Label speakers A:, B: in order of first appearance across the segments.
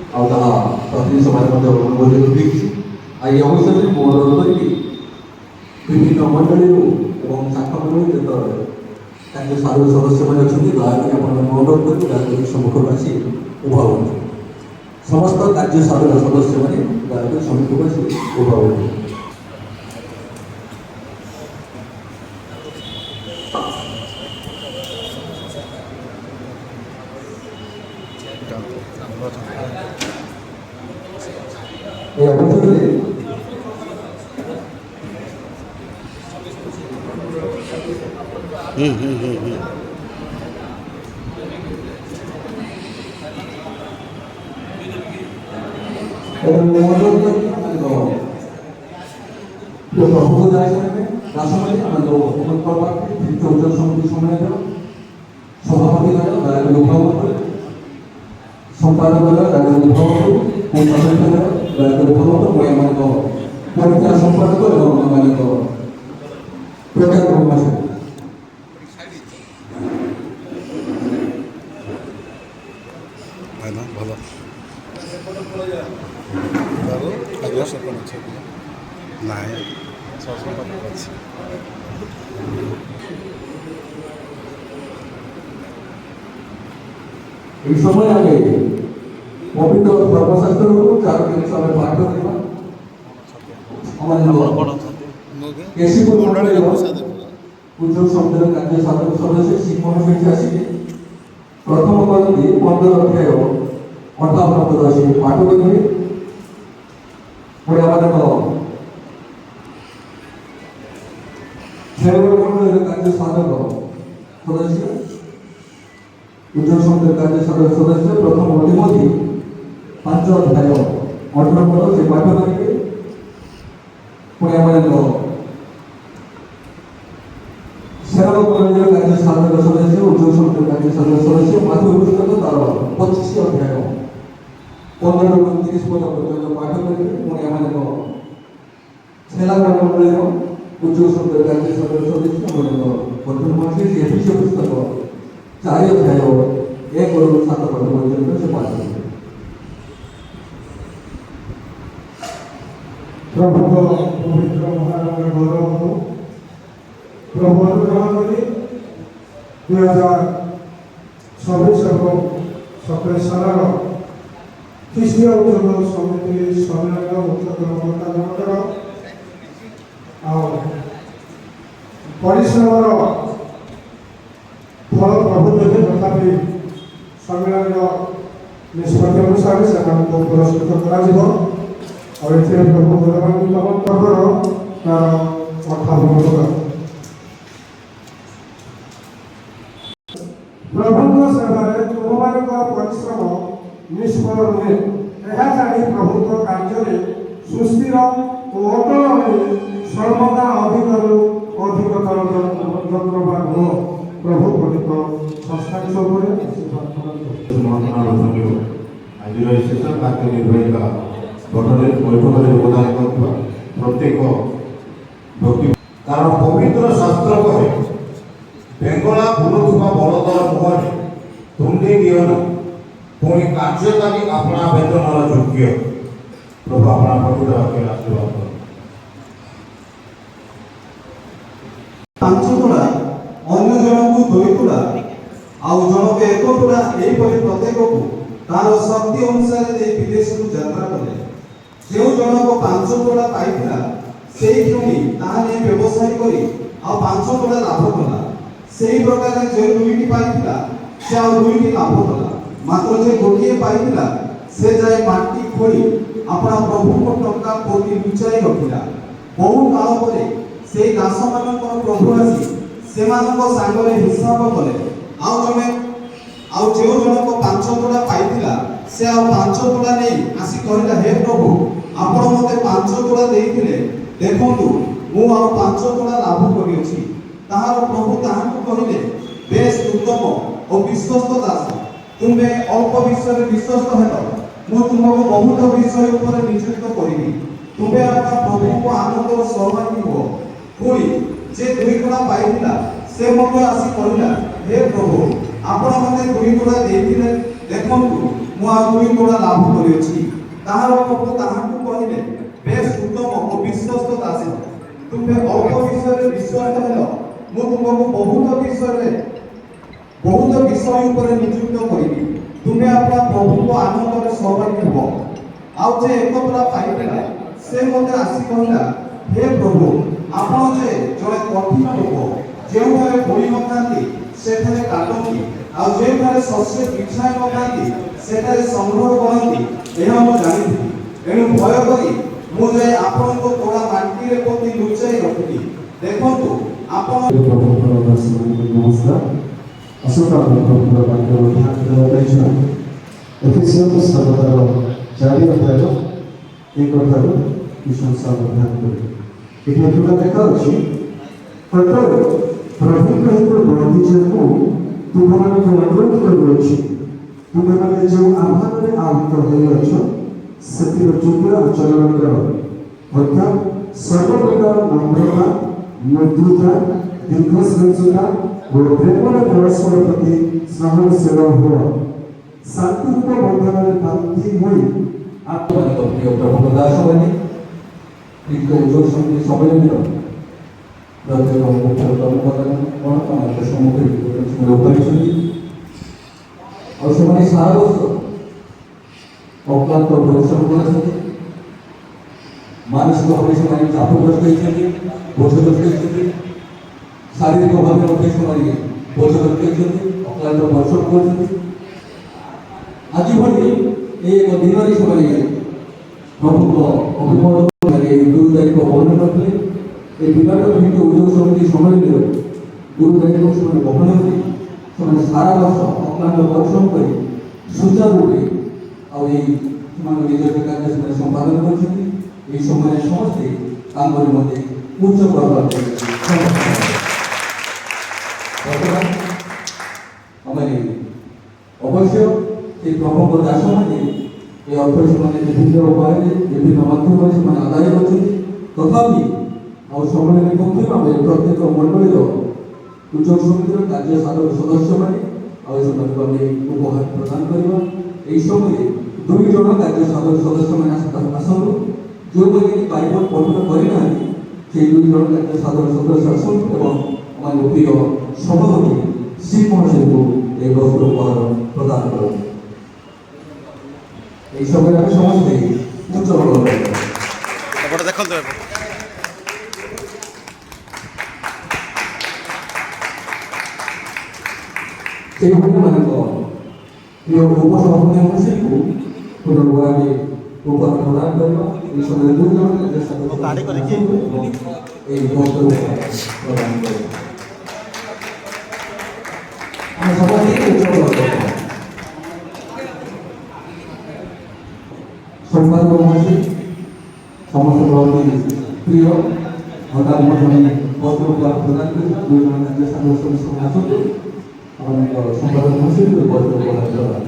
A: ପ୍ରତିନିଧି ସଭାରେ ମଧ୍ୟ ଅନୁମୋଦନ ହୋଇଛି। ଆଉ ଏହି ଅବସରରେ ମୁଁ ଅନୁରୋଧ କରିବି ବିଭିନ୍ନ ମଣ୍ଡଳୀରୁ ଏବଂ ଶାଖା ମଣ୍ଡଳୀ ଯେତେବେଳେ କାର୍ଯ୍ୟ ସାଧୁ ସଦସ୍ୟମାନେ ଅଛନ୍ତି ଦୟାକରି ଆପଣମାନଙ୍କୁ ଅନୁରୋଧ କରିବି ଦୟାକରି ସମ୍ମୁଖକୁ ଆସି ଉଭା ହୁଅନ୍ତୁ। ସମସ୍ତ କାର୍ଯ୍ୟ ସାଧୁର ସଦସ୍ୟମାନେ ଦୟାକରି ସମ୍ମୁଖକୁ ଆସି ଉଭା ହୁଅନ୍ତୁ। এই অবসরে প্রভু দাসনে রাষ্ট্রপতি আমাদের মুখ্যমন্ত্রী তৃতীয় উচ্চ সমিতি সম্মেলন সভাপতি দয়াকরি উদ্ভাবন করে সম্পাদক দয়াকরি উদ্ভাবন করে দয়াকরি উদ্ভাবন করে আমাদের পরীক্ষা সম্পাদক এবং আমাদের প্রচার কর্মসূচি
B: ভালো নাই
A: এই সময় আগে পবিত্র ধর্মশাস্ত্রକୁ ଚାରୋଟି ଜିନିଷ ଆମେ ପାଠ କରିବା। ଆମର କେଶୀପୁର ମଣ୍ଡଳୀର ପୂଜ୍ୟ ସମିତିର କାର୍ଯ୍ୟ ସାଧକ ସଦସ୍ୟ ଶ୍ରୀମୋହନ ସେଠୀ ଆସିବେ। ପ୍ରଥମ କରନ୍ତି 15 ଅଧ୍ୟାୟ 58 ପଦ ଆସି ପାଠ କରିବେ। ପୁଣି ଆମର ସେବକ ମଣ୍ଡଳୀର କାର୍ଯ୍ୟ ସାଧକ ସଦସ୍ୟ ପୂଜ୍ୟ ସମିତିର କାର୍ଯ୍ୟ ସାଧକ ସଦସ୍ୟ ପ୍ରଥମ ତିମୋଥୀ 5 ଅଧ୍ୟାୟ 18 ପଦ ସେ ପାଠ କରିବେ। ପୁଣି ଆମର ସେବକ ମଣ୍ଡଳୀର କାର୍ଯ୍ୟ ସାଧକ ସଦସ୍ୟ ଉଚ୍ଚ ସମିତିର କାର୍ଯ୍ୟ ସାଧକ ସଦସ୍ୟ ମାଥୁର ପୁସ୍ତକ ତାର 25 ଅଧ୍ୟାୟ 15 ରୁ 30 ପଦ ପର୍ଯ୍ୟନ୍ତ ପାଠ କରିବେ। ପୁଣି ଆମର ସେବକ ମଣ୍ଡଳୀର ଉଚ୍ଚ ସମିତିର କାର୍ଯ୍ୟ ସାଧକ ସଦସ୍ୟ ଆମର ବର୍ତ୍ତମାନ ମାସେ ସେ ଏଫିସିଓ ପୁସ୍ତକ 4 ଅଧ୍ୟାୟ 1 ରୁ 7 ପଦ ପର୍ଯ୍ୟନ୍ତ ସେ ପାଠ କରିବେ।
C: ପ୍ରଭୁଙ୍କ ପବିତ୍ର ମହାନାମରେ ଗୌରବ ହଉ। ପ୍ରଭୁ ଅନୁଗ୍ରହ କରି 2026 ଏବଂ 27 ସାଲର ଖ୍ରୀଷ୍ଟୀୟ ଉଚ୍ଚ ସମିତି ସମ୍ମିଳନୀର ମୁଖ୍ୟ କର୍ମକର୍ତ୍ତା ଜଣଙ୍କର ଆଉ ପରିଶ୍ରମର ଫଳ ପ୍ରଭୁ ଦେବେ। ତଥାପି ସମ୍ମିଳନୀର ନିଷ୍ପତ୍ତି ଅନୁସାରେ ସେମାନଙ୍କୁ ପୁରସ୍କୃତ କରାଯିବ। और एथे प्रभु भगवान तमंतर तार अर्थाभूत प्रभु सेवारे तुमମାନଙ୍କ परिश्रम निष्फल नुहे। ଏହା ଜାଣି ପ୍ରଭୁଙ୍କ କାର୍ଯ୍ୟରେ ସୁସ୍ଥିର ଓ ଅଟଳ ହୋଇ ସର୍ବଦା ଅଧିକରୁ ଅଧିକତର ଯତ୍ନବାନ ହୁଅ। ପ୍ରଭୁ ପଠିତ ସଂସ୍ଥାନ ଉପରେ
D: ଆଜିର ଏହି ଶେଷ କାର୍ଯ୍ୟନିର୍ବାହିକା ଗଠନରେ ବୈଠକରେ ଯୋଗଦାନ କରୁଥିବା ପ୍ରତ୍ୟେକ ବ୍ୟକ୍ତି କାରଣ ପବିତ୍ର ଶାସ୍ତ୍ର କହେ ବେଙ୍ଗଳା ବୁଲୁଥିବା ବଳଦର ମୁହଁରେ ତୁଣ୍ଡି ଦିଅ ନା ପୁଣି କାର୍ଯ୍ୟକାରୀ ଆପଣା ବେତନର ଯୋଗ୍ୟ। ପ୍ରଭୁ ଆପଣା ପବିତ୍ର ବାକ୍ୟରେ ଆଶୀର୍ବାଦ କର।
E: 5 ତୁଳା ଅନ୍ୟ ଜଣକୁ 2 ତୁଳା ଆଉ ଜଣକୁ 1 ତୁଳା ଏହିପରି ପ୍ରତ୍ୟେକକୁ ତାର ଶକ୍ତି ଅନୁସାରେ ଦେଇ ବିଦେଶକୁ ଯାତ୍ରା କଲେ। ଯେଉଁ ଜଣକ 5 ତୁଳା ପାଇଥିଲା ସେହି ପୁଣି ତାହା ନେଇ ବ୍ୟବସାୟ କରି ଆଉ 5 ତୁଳା ଲାଭ କଲା। ସେହି ପ୍ରକାରେ ଯେଉଁ 2ଟି ପାଇଥିଲା ସେ ଆଉ 2ଟି ଲାଭ କଲା। ମାତ୍ର ଯେ ଗୋଟିଏ ପାଇଥିଲା ସେ ଯାଇ ମାଟି ଖୋଳି ଆପଣା ପ୍ରଭୁଙ୍କ ଟଙ୍କା ପୋତି ଲୁଚାଇ ରଖିଲା। ବହୁ କାଳ ପରେ ସେହି ଦାସମାନଙ୍କର ପ୍ରଭୁ ଆସି ସେମାନଙ୍କ ସାଙ୍ଗରେ ହିସାବ କଲେ। ଆଉ ଯେଉଁ ଜଣକ 5 ତୁଳା ପାଇଥିଲା ସେ ଆଉ 5 ତୁଳା ନେଇ ଆସି କହିଲା, ହେ ପ୍ରଭୁ ଆପଣ ମୋତେ 5 ତୁଳା ଦେଇଥିଲେ, ଦେଖନ୍ତୁ ମୁଁ ଆଉ 5 ତୁଳା ଲାଭ କରିଅଛି। ତାହାର ପ୍ରଭୁ ତାହାଙ୍କୁ କହିଲେ, ବେଶ ଉତ୍ତମ ଓ ବିଶ୍ୱସ୍ତ ଦାସ, ତୁମେ ଅଳ୍ପ ବିଷୟରେ ବିଶ୍ୱସ୍ତ ହେଲ, ମୁଁ ତୁମକୁ ବହୁତ ବିଷୟ ଉପରେ ନିଯୁକ୍ତ କରିବି। ତୁମେ ଆପଣ ପ୍ରଭୁଙ୍କ ଆନନ୍ଦର ସହଭାଗୀ ହୁଅ। ପୁଣି ଯେ 2 ତୁଳା ପାଇଥିଲା ସେ ମଧ୍ୟ ଆସି କହିଲା, ହେ ପ୍ରଭୁ ଆପଣ ମୋତେ 2 ତୁଳା ଦେଇଥିଲେ, ଦେଖନ୍ତୁ ମୁଁ ଦୁଇ ତୋଳା ଲାଭ କରିଅଛି। ତାହାର ପ୍ରଭୁ ତାହାକୁ କହିଲେ, ବେଶ ଉତ୍ତମ ଓ ବିଶ୍ୱସ୍ତ ଦାସ, ତୁମେ ଅଳ୍ପ ବିଷୟରେ ବିଶ୍ୱାସ ହେଲ, ମୁଁ ତୁମକୁ ବହୁତ ବିଷୟ ଉପରେ ନିଯୁକ୍ତ କରିବି। ତୁମେ ଆପଣା ପ୍ରଭୁଙ୍କ ଆନନ୍ଦରେ ସହଭାଗୀ ହେବ। ଆଉ ଯେ ଏକ ତୋଳା ପାଇଥିଲା, ସେ ମୋତେ ଆସି କହିଲା, ହେ ପ୍ରଭୁ, ଆପଣ ଯେ ଜଣେ କଠିନ ଲୋକ, ଯେଉଁଠାରେ ପୋଡ଼ି ନଥାନ୍ତି ସେଠାରେ କାଟନ୍ତି, ଆଉ ଯେଉଁଠାରେ ଶସ୍ୟ ବିଛାଇ ନଥାନ୍ତି ସେଠାରେ ସଂଗ୍ରହ କରନ୍ତି, ଏହା ମୁଁ ଜାଣିଥିଲି। ଏଣୁ ଭୟ କରି ମୁଁ ଯାଇ ଆପଣଙ୍କ ତୋଳା ମାଟିରେ ପୋତି ଲୁଚାଇ ରଖିଲି। ଦେଖନ୍ତୁ ଆପଣ
C: ପ୍ରଭୁଙ୍କର ଦାସମାନଙ୍କୁ ନମସ୍କାର। ଆସନ୍ତୁ ଆମେ ପ୍ରଭୁଙ୍କର ବାକ୍ୟର ଧ୍ୟାନ ଦେବା ପାଇଁ ଯିବା। ଏଫେସୀୟ ପୁସ୍ତକର 4 ଅଧ୍ୟାୟ 1 ଠାରୁ 27 ଧ୍ୟାନ କରିବେ। ଏଠି ଏଥିରେ ଲେଖାଅଛି, ପ୍ରଭୁଙ୍କ ହେତୁ ବନ୍ଦିଜନକୁ ତୁମମାନଙ୍କୁ ଅନୁରୋଧ କରୁଅଛି, ତୁମେମାନେ ଯେଉଁ ଆହ୍ୱାନରେ ଆହୁତ ହୋଇଅଛ ସେଥିର ଯୋଗ୍ୟ ଆଚରଣ କର, ଅର୍ଥାତ୍ ସର୍ବପ୍ରକାର ନମ୍ରତା, ମୃଦୁତା, ଦୀର୍ଘସହିଷ୍ଣୁତା ଓ ପ୍ରେମରେ ପରସ୍ପର ପ୍ରତି ସ୍ନେହଶୀଳ ହୁଅ, ଶାନ୍ତିରୂପ ବନ୍ଧନରେ ବାନ୍ଧି ହୋଇ
A: ଆପଣଙ୍କ ପ୍ରିୟ ପ୍ରଭୁଙ୍କ ଦାସମାନେ ଉଜ୍ଜଳ ସମିତି ସମ୍ମିଳନୀର ପ୍ରତ୍ୟେକ ମୁଖ୍ୟ ପ୍ରମୁଖ ସମ୍ମୁଖରେ ଉପରିଛନ୍ତି। ଆଉ ସେମାନେ ସାରା ବର୍ଷ ଅକ୍ଲାନ୍ତ ପରିଶ୍ରମ କରିଛନ୍ତି। ମାନସିକ ଭାବେ ସେମାନେ ଚାପଗ୍ରସ୍ତ ହୋଇଛନ୍ତି, ବୋଝଗ୍ରସ୍ତ ହୋଇଛନ୍ତି, ଶାରୀରିକ ଭାବେ ମଧ୍ୟ ସେମାନେ ବୋଝଗ୍ରସ୍ତ ହୋଇଛନ୍ତି, ଅକ୍ଲାନ୍ତ ପରିଶ୍ରମ କରୁଛନ୍ତି। ଆଜି ଭଳି ଏକ ଦିନରେ ସେମାନେ ପ୍ରଭୁଙ୍କ ଅଭିମତ ଏହି 2 ତାରିଖ ବହନ କରିଥିଲେ। ଏ ବିରାଟ ଭିତ୍ତି ଉଦ୍ୟୋଗ ସମିତି ସମ୍ମିଳନୀର 2 ତାରିଖ ସେମାନେ ବହନ କରି ସେମାନେ ସାରା ବର୍ଷ ଅକ୍ଲାନ୍ତ ପରିଶ୍ରମ କରି ସୁଚାରୁ ରୂପେ ଆଉ ଏହି ସେମାନଙ୍କ ନିଜ କାର୍ଯ୍ୟ ସେମାନେ ସମ୍ପାଦନ କରିଛନ୍ତି। ଏହି ସମୟରେ ସମସ୍ତେ ତାଙ୍କ ନିମନ୍ତେ ଉଚ୍ଚ ପ୍ରଭାବ ବର୍ତ୍ତମାନ ଆମେ ଅବଶ୍ୟ ସେ ପ୍ରଭୁଙ୍କ ଦାସମାନେ ଏ ଅର୍ଥ ସେମାନେ ବିଭିନ୍ନ ଉପାୟରେ ବିଭିନ୍ନ ମାଧ୍ୟମରେ ସେମାନେ ଆଦାୟ କରିଛନ୍ତି। ତଥାପି ଆଉ ସମ୍ମିଳନୀ ପକ୍ଷରୁ ଆମେ ପ୍ରତ୍ୟେକ ମଣ୍ଡଳୀର ଉଚ୍ଚ ସମିତିର କାର୍ଯ୍ୟ ସାଧକ ସଦସ୍ୟମାନେ ଆଉ ସେମାନଙ୍କୁ ଆମେ ଉପହାର ପ୍ରଦାନ କରିବା। ଏହି ସମୟରେ 2 ଜଣ କାର୍ଯ୍ୟ ସାଧକ ସଦସ୍ୟମାନେ ଆସନ୍ତୁ। ଯେଉଁମାନେ କି ବାଇବଲ ପଠନ କରିନାହାନ୍ତି সেই 2 ଜଣ କାର୍ଯ୍ୟ ସାଧକ ସଦସ୍ୟ ଆସନ୍ତୁ ଏବଂ ଆମର ପ୍ରିୟ ସଭାପତି ଶ୍ରୀ ମହାଶୟଙ୍କୁ এই বস্ত্র উপহার প্রদান করুন। এই সময় আমি সমস্ত উচ্চরণ
B: দেখন্তু
A: সেইভাবে ମାନଙ୍କ প্রিয় উপসভাপতি মহাশয়ଙ୍କୁ পুনর্বার আমি উপহার প্রদান କରିବା। এই সময় 2 ଜଣ କାର୍ଯ୍ୟ ସାଧକ এই বস্ত্র প্রদান করব। ଆମେ ସମସ୍ତେ ସମ୍ପାଦକ ମହାଶୟ ସମସ୍ତଙ୍କ ପ୍ରିୟ ହଠାତ୍ ମଧ୍ୟ ବସ୍ତ୍ର ଉପହାର ପ୍ରଦାନ କରି 2 ଜଣ କାର୍ଯ୍ୟ ସାଧକ ସଦସ୍ୟ ଆସନ୍ତୁ। আমাদের সম্পাদক মহাশয় বস্ত্র উপহার প্রদান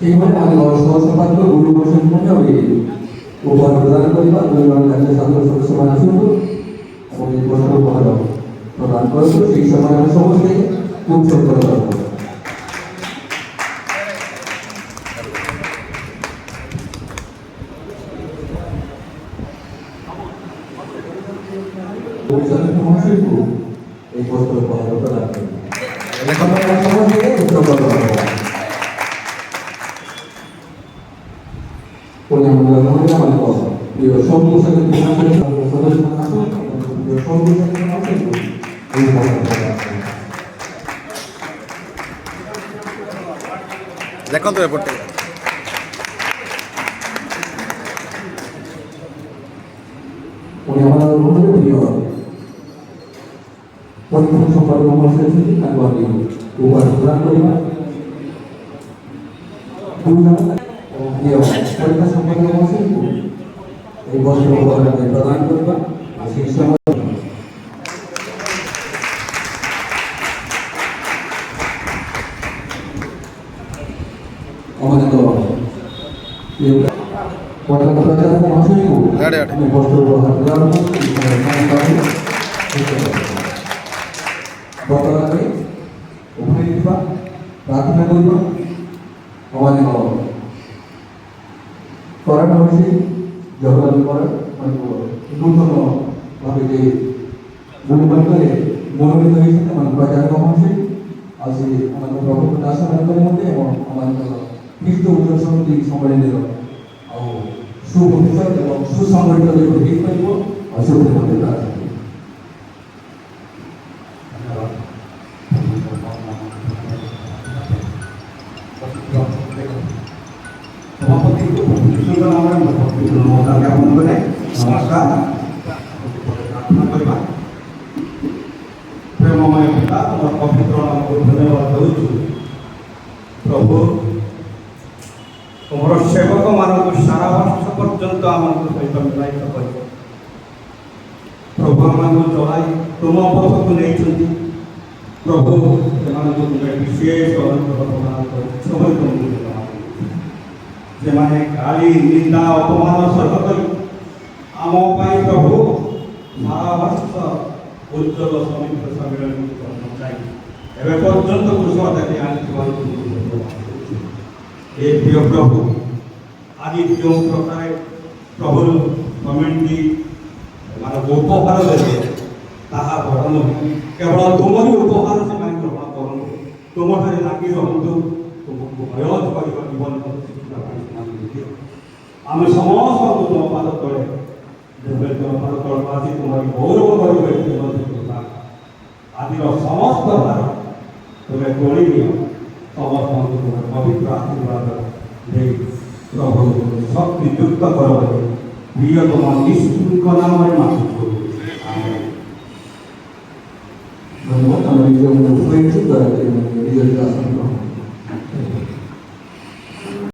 A: এইভাবে আমাদের সহসম্পাদক গুরু বৈষ্ণব মধ্যে আমি উপহার প্রদান করা 2 জଣ କାର୍ଯ୍ୟ ସାଧକ ସଦସ୍ୟମାନେ ଆସନ୍ତୁ এবং এই বস্ত্র উপহার প্রদান করবো। সেই সময় আমি ସମସ୍ତେ উৎসব করবো। মহাশয়ଙ୍କୁ এই বস্ত্র উপহার প্রদান করবো। ସମସ୍ତେ উৎসব করবো। প্রিয় সঙ্গ সদস্য
B: দেখন্তু এপটে
A: উনি আমার মনে প্রিয় পরিবার সম্পর্ক মহাশয় অଛନ୍ତି ତାଙ୍କୁ আমি উপহার প্রদান କରିବା। প্রিয় পরিবার সম্পর্ক মহাশয়ଙ୍କୁ এই বস্ত্র উপহার আমি প্রদান କରିବା। সেই সময় আমাদের পতাকা প্রচারক মহাশয়ଙ୍କୁ আমি বস্ত্র উপহার প্রদান ପତାକା ପାଇଁ ଉଭାଇଥିବା ପ୍ରାର୍ଥନା କରିବା আমাদের করানো হয়েছে জগন্নাথ করার নূতন ভাবে যে গুণমাত্রায় মনোনীত হয়েছে আমার প্রচার হয়েছে আজ আমাদের প্রভু দাসের মধ্যে এবং আমাদের খ্রিস্ট উজ্জ্বল সমিতি সম্মেলনের সুভবিষ্যৎ এবং সুসংগঠিত যেগুলো ঠিক পাইব আর সেগুলোর মধ্যে প্রার্থনা করি।
E: সভাপতি সুন্দর আমরা নমস্কার জ্ঞাপন করে নমস্কার প্রার্থনা କରିବା প্রেমময় পিতা তোমার পবিত্র নামକୁ ধন্যবাদ ଦେଉଛୁ ପ୍ରଭୁ ତୁମର ସେବକମାନଙ୍କୁ ସାରା ବର୍ଷ ପର୍ଯ୍ୟନ୍ତ ଆମକୁ ସହିତ ମିଳାଇତ କରିବ ପ୍ରଭୁ ଆମମାନଙ୍କୁ ଚଳାଇ ତୁମ ପଥକୁ ନେଇଛନ୍ତି ପ୍ରଭୁ ସେମାନଙ୍କୁ ତୁମେ ବିଶେଷ ଅନୁଗ୍ରହ ପ୍ରଦାନ କରୁଛ ବୋଲି ତୁମକୁ ସେମାନେ ଗାଳି ନିନ୍ଦା ଅପମାନ ସହ କରି ଆମ ପାଇଁ ପ୍ରଭୁ ସାରା ବର୍ଷ ଉଜ୍ଜଳ ସମିତ୍ର ସମ୍ମିଳନୀ ପହଞ୍ଚାଇ ଏବେ ପର୍ଯ୍ୟନ୍ତ କୁଶଳତାରେ ଆଣିଥିବାରୁ ଏ ପ୍ରିୟ ପ୍ରଭୁ ଆଜି ଯେଉଁ ପ୍ରକାରେ ପ୍ରଭୁ କମିଟି ଏମାନଙ୍କୁ ଉପହାର ଦେବେ ତାହା ବଡ଼ ନୁହେଁ କେବଳ ତୁମରି ଉପହାର ସେମାନେ ଗ୍ରହଣ କରନ୍ତୁ ତୁମଠାରେ ଲାଗି ରହନ୍ତୁ ତୁମକୁ ଭୟ କରିବା ଜୀବନ ଆମେ ସମସ୍ତଙ୍କୁ ତୁମ ପାଦ ତଳେ ଯେବେ ତୁମ ପାଦ ତଳେ ଆଜି ତୁମର ଗୌରବ କରିବେ ଆଜିର ସମସ୍ତ ଭାର ତୁମେ ତୋଳି ନିଅ ସମସ୍ତଙ୍କୁ ତୁମର ପବିତ୍ର ଆଶୀର୍ବାଦ ଦେଇ ପ୍ରଭୁ ଶକ୍ତି ଯୁକ୍ତ କର ପ୍ରିୟ ତୁମ ନିଶ୍ଚୁଙ୍କ ନାମରେ ମାଗୁଛୁ
A: ধন্যবাদ। আমরা নিজের মধ্যে উপরে দয়া করে নিজের